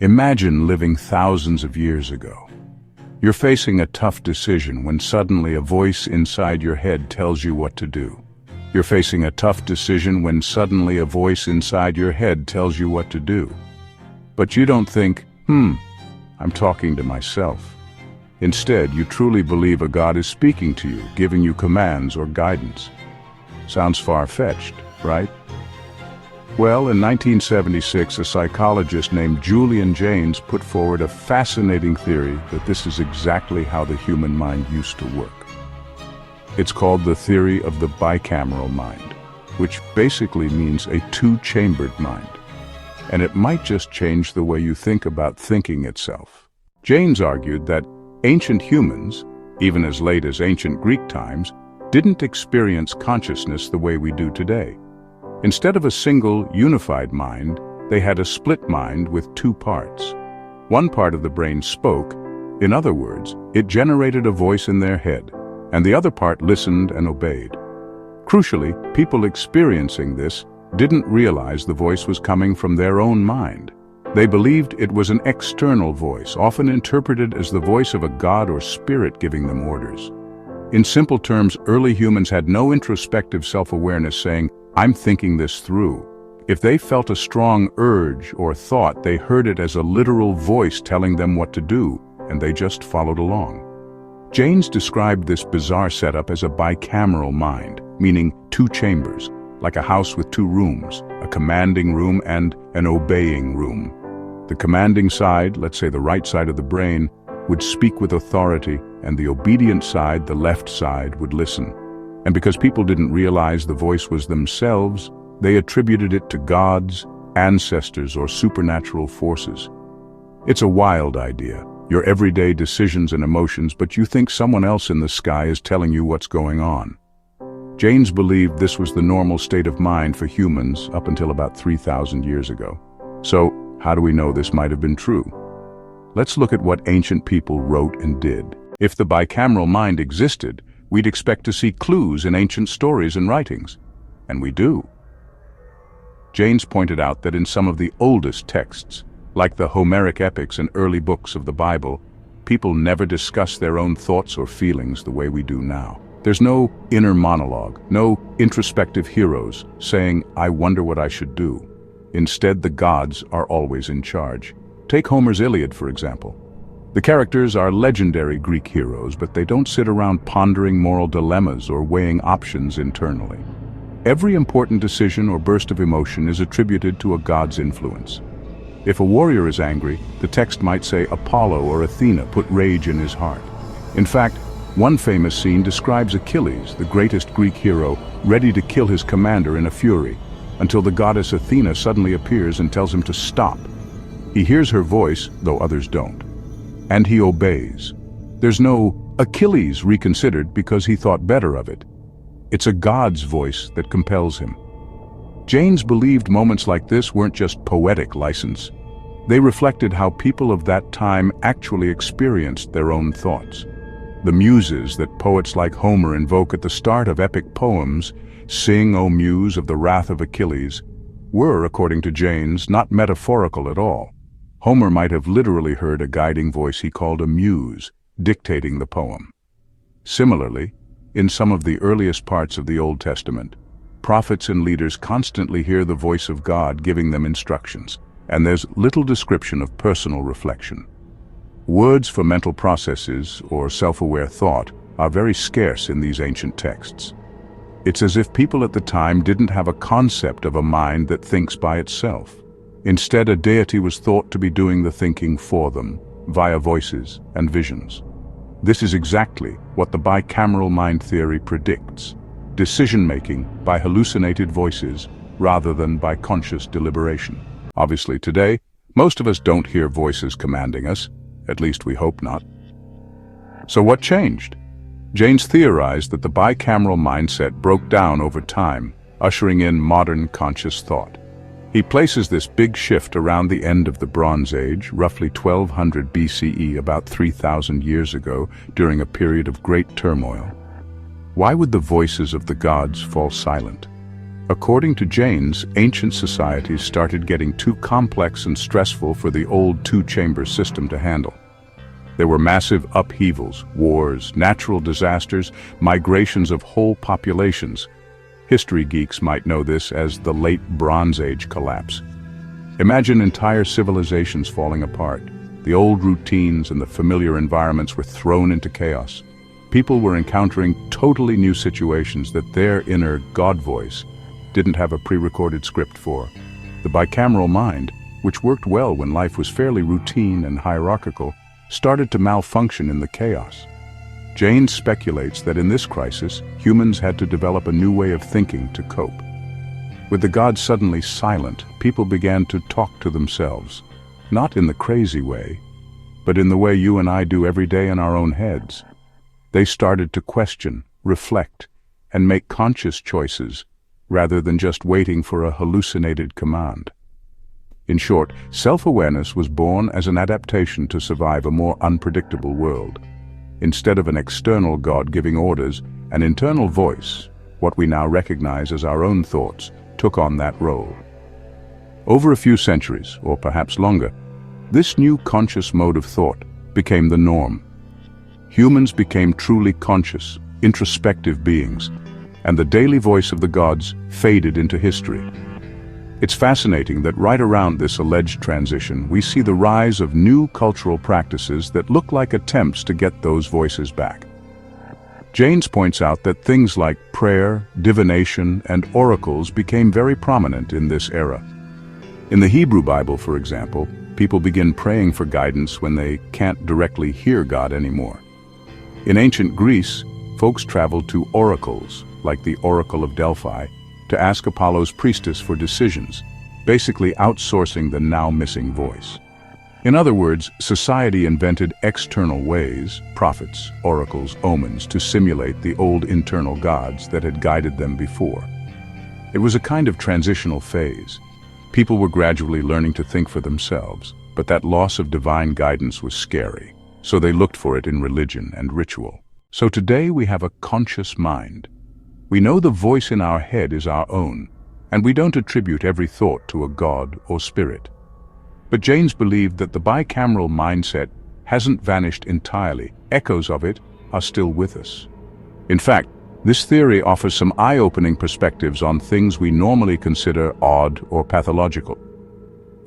Imagine living thousands of years ago. You're facing a tough decision when suddenly a voice inside your head tells you what to do. You're facing a tough decision when suddenly a voice inside your head tells you what to do. But you don't think, I'm talking to myself. Instead, you truly believe a God is speaking to you, giving you commands or guidance. Sounds far-fetched, right? Well, in 1976, a psychologist named Julian Jaynes put forward a fascinating theory that this is exactly how the human mind used to work. It's called the theory of the bicameral mind, which basically means a two-chambered mind. And it might just change the way you think about thinking itself. Jaynes argued that ancient humans, even as late as ancient Greek times, didn't experience consciousness the way we do today. Instead of a single, unified mind, they had a split mind with two parts. One part of the brain spoke, in other words, it generated a voice in their head, and the other part listened and obeyed. Crucially, people experiencing this didn't realize the voice was coming from their own mind. They believed it was an external voice, often interpreted as the voice of a god or spirit giving them orders. In simple terms, early humans had no introspective self-awareness saying, I'm thinking this through. If they felt a strong urge or thought, they heard it as a literal voice telling them what to do, and they just followed along. Jaynes described this bizarre setup as a bicameral mind, meaning two chambers, like a house with two rooms, a commanding room and an obeying room. The commanding side, let's say the right side of the brain, would speak with authority, and the obedient side, the left side, would listen. And because people didn't realize the voice was themselves, they attributed it to gods, ancestors, or supernatural forces. It's a wild idea, your everyday decisions and emotions, but you think someone else in the sky is telling you what's going on. Jaynes believed this was the normal state of mind for humans up until about 3,000 years ago. So, how do we know this might have been true? Let's look at what ancient people wrote and did. If the bicameral mind existed, we'd expect to see clues in ancient stories and writings. And we do. Jaynes pointed out that in some of the oldest texts, like the Homeric epics and early books of the Bible, people never discuss their own thoughts or feelings the way we do now. There's no inner monologue, no introspective heroes saying, I wonder what I should do. Instead, the gods are always in charge. Take Homer's Iliad, for example. The characters are legendary Greek heroes, but they don't sit around pondering moral dilemmas or weighing options internally. Every important decision or burst of emotion is attributed to a god's influence. If a warrior is angry, the text might say Apollo or Athena put rage in his heart. In fact, one famous scene describes Achilles, the greatest Greek hero, ready to kill his commander in a fury, until the goddess Athena suddenly appears and tells him to stop. He hears her voice, though others don't. And he obeys. There's no Achilles reconsidered because he thought better of it. It's a God's voice that compels him. Jaynes believed moments like this weren't just poetic license. They reflected how people of that time actually experienced their own thoughts. The muses that poets like Homer invoke at the start of epic poems, "Sing, O muse of the wrath of Achilles," were, according to Jaynes, not metaphorical at all. Homer might have literally heard a guiding voice he called a muse, dictating the poem. Similarly, in some of the earliest parts of the Old Testament, prophets and leaders constantly hear the voice of God giving them instructions, and there's little description of personal reflection. Words for mental processes or self-aware thought are very scarce in these ancient texts. It's as if people at the time didn't have a concept of a mind that thinks by itself. Instead, a deity was thought to be doing the thinking for them, via voices and visions. This is exactly what the bicameral mind theory predicts: decision-making by hallucinated voices rather than by conscious deliberation. Obviously, today, most of us don't hear voices commanding us, at least we hope not. So what changed? Jaynes theorized that the bicameral mindset broke down over time, ushering in modern conscious thought. He places this big shift around the end of the Bronze Age, roughly 1200 BCE, about 3,000 years ago, during a period of great turmoil. Why would the voices of the gods fall silent? According to Jaynes, ancient societies started getting too complex and stressful for the old two-chamber system to handle. There were massive upheavals, wars, natural disasters, migrations of whole populations. History geeks might know this as the Late Bronze Age collapse. Imagine entire civilizations falling apart. The old routines and the familiar environments were thrown into chaos. People were encountering totally new situations that their inner God voice didn't have a pre-recorded script for. The bicameral mind, which worked well when life was fairly routine and hierarchical, started to malfunction in the chaos. Jaynes speculates that in this crisis, humans had to develop a new way of thinking to cope. With the gods suddenly silent, people began to talk to themselves, not in the crazy way, but in the way you and I do every day in our own heads. They started to question, reflect, and make conscious choices, rather than just waiting for a hallucinated command. In short, self-awareness was born as an adaptation to survive a more unpredictable world. Instead of an external God giving orders, an internal voice, what we now recognize as our own thoughts, took on that role. Over a few centuries, or perhaps longer, this new conscious mode of thought became the norm. Humans became truly conscious, introspective beings, and the daily voice of the gods faded into history. It's fascinating that right around this alleged transition, we see the rise of new cultural practices that look like attempts to get those voices back. Jaynes points out that things like prayer, divination, and oracles became very prominent in this era. In the Hebrew Bible, for example, people begin praying for guidance when they can't directly hear God anymore. In ancient Greece, folks traveled to oracles, like the Oracle of Delphi, to ask Apollo's priestess for decisions, basically outsourcing the now missing voice. In other words, society invented external ways, prophets, oracles, omens, to simulate the old internal gods that had guided them before. It was a kind of transitional phase. People were gradually learning to think for themselves, but that loss of divine guidance was scary, so they looked for it in religion and ritual. So today we have a conscious mind. We know the voice in our head is our own, and we don't attribute every thought to a god or spirit. But Jaynes believed that the bicameral mindset hasn't vanished entirely. Echoes of it are still with us. In fact, this theory offers some eye-opening perspectives on things we normally consider odd or pathological.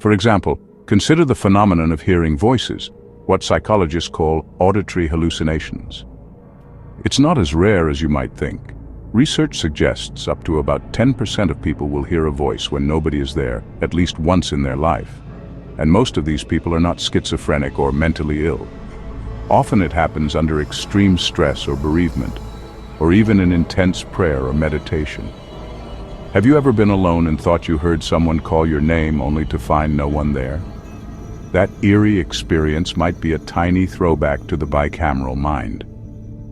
For example, consider the phenomenon of hearing voices, what psychologists call auditory hallucinations. It's not as rare as you might think. Research suggests up to about 10% of people will hear a voice when nobody is there, at least once in their life. And most of these people are not schizophrenic or mentally ill. Often it happens under extreme stress or bereavement, or even in intense prayer or meditation. Have you ever been alone and thought you heard someone call your name only to find no one there? That eerie experience might be a tiny throwback to the bicameral mind.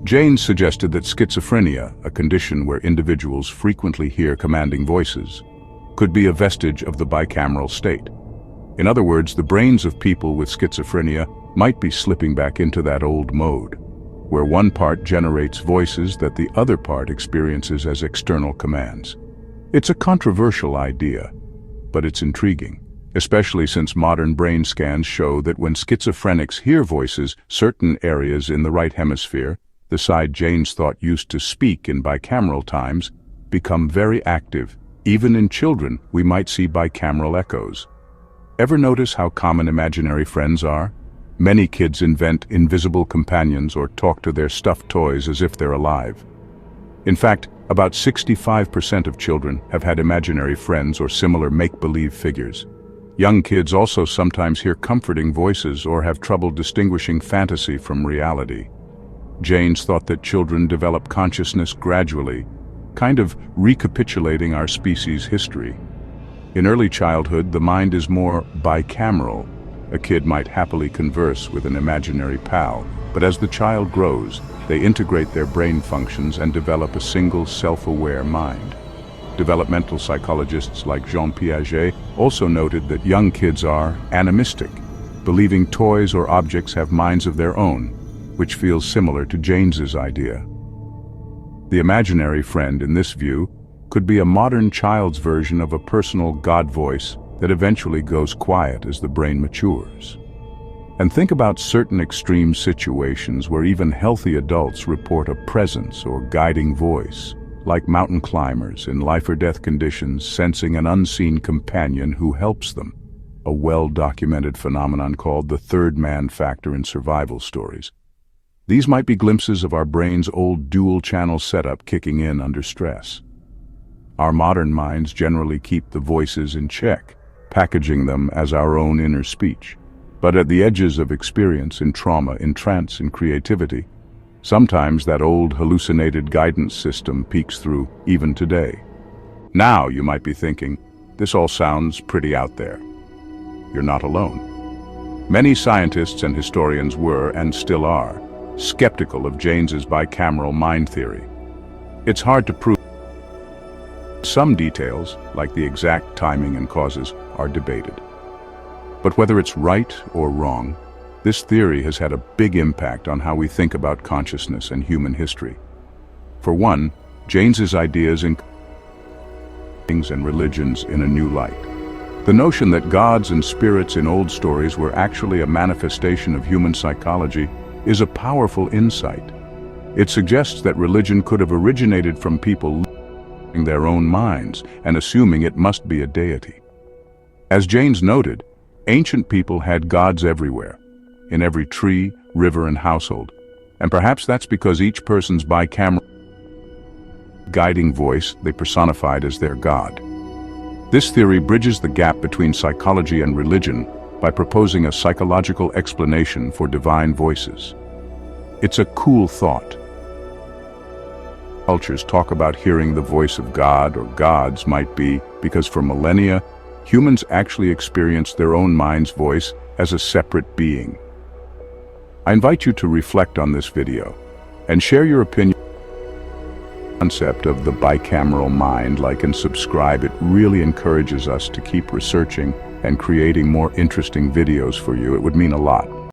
Jaynes suggested that schizophrenia, a condition where individuals frequently hear commanding voices, could be a vestige of the bicameral state. In other words, the brains of people with schizophrenia might be slipping back into that old mode, where one part generates voices that the other part experiences as external commands. It's a controversial idea, but it's intriguing, especially since modern brain scans show that when schizophrenics hear voices, certain areas in the right hemisphere, the side Jaynes thought used to speak in bicameral times, become very active. Even in children, we might see bicameral echoes. Ever notice how common imaginary friends are? Many kids invent invisible companions or talk to their stuffed toys as if they're alive. In fact, about 65% of children have had imaginary friends or similar make-believe figures. Young kids also sometimes hear comforting voices or have trouble distinguishing fantasy from reality. Jaynes thought that children develop consciousness gradually, kind of recapitulating our species' history. In early childhood, the mind is more bicameral. A kid might happily converse with an imaginary pal, but as the child grows, they integrate their brain functions and develop a single self-aware mind. Developmental psychologists like Jean Piaget also noted that young kids are animistic, believing toys or objects have minds of their own, which feels similar to Jaynes's idea. The imaginary friend, in this view, could be a modern child's version of a personal God voice that eventually goes quiet as the brain matures. And think about certain extreme situations where even healthy adults report a presence or guiding voice, like mountain climbers in life-or-death conditions sensing an unseen companion who helps them, a well-documented phenomenon called the third man factor in survival stories. These might be glimpses of our brain's old dual-channel setup kicking in under stress. Our modern minds generally keep the voices in check, packaging them as our own inner speech. But at the edges of experience, in trauma, in trance, in creativity, sometimes that old hallucinated guidance system peeks through, even today. Now you might be thinking, this all sounds pretty out there. You're not alone. Many scientists and historians were, and still are, skeptical of Jaynes's bicameral mind theory. It's hard to prove. Some details, like the exact timing and causes, are debated. But whether it's right or wrong, this theory has had a big impact on how we think about consciousness and human history. For one, Jaynes's ideas in things and religions in a new light. The notion that gods and spirits in old stories were actually a manifestation of human psychology is a powerful insight. It suggests that religion could have originated from people in their own minds and assuming it must be a deity. As Jaynes noted, ancient people had gods everywhere, in every tree, river, and household, and perhaps that's because each person's bicameral guiding voice they personified as their god. This theory bridges the gap between psychology and religion by proposing a psychological explanation for divine voices. It's a cool thought. Cultures talk about hearing the voice of God or gods might be because for millennia, humans actually experienced their own mind's voice as a separate being. I invite you to reflect on this video and share your opinion on the concept of the bicameral mind. Like and subscribe. It really encourages us to keep researching and creating more interesting videos for you. It would mean a lot.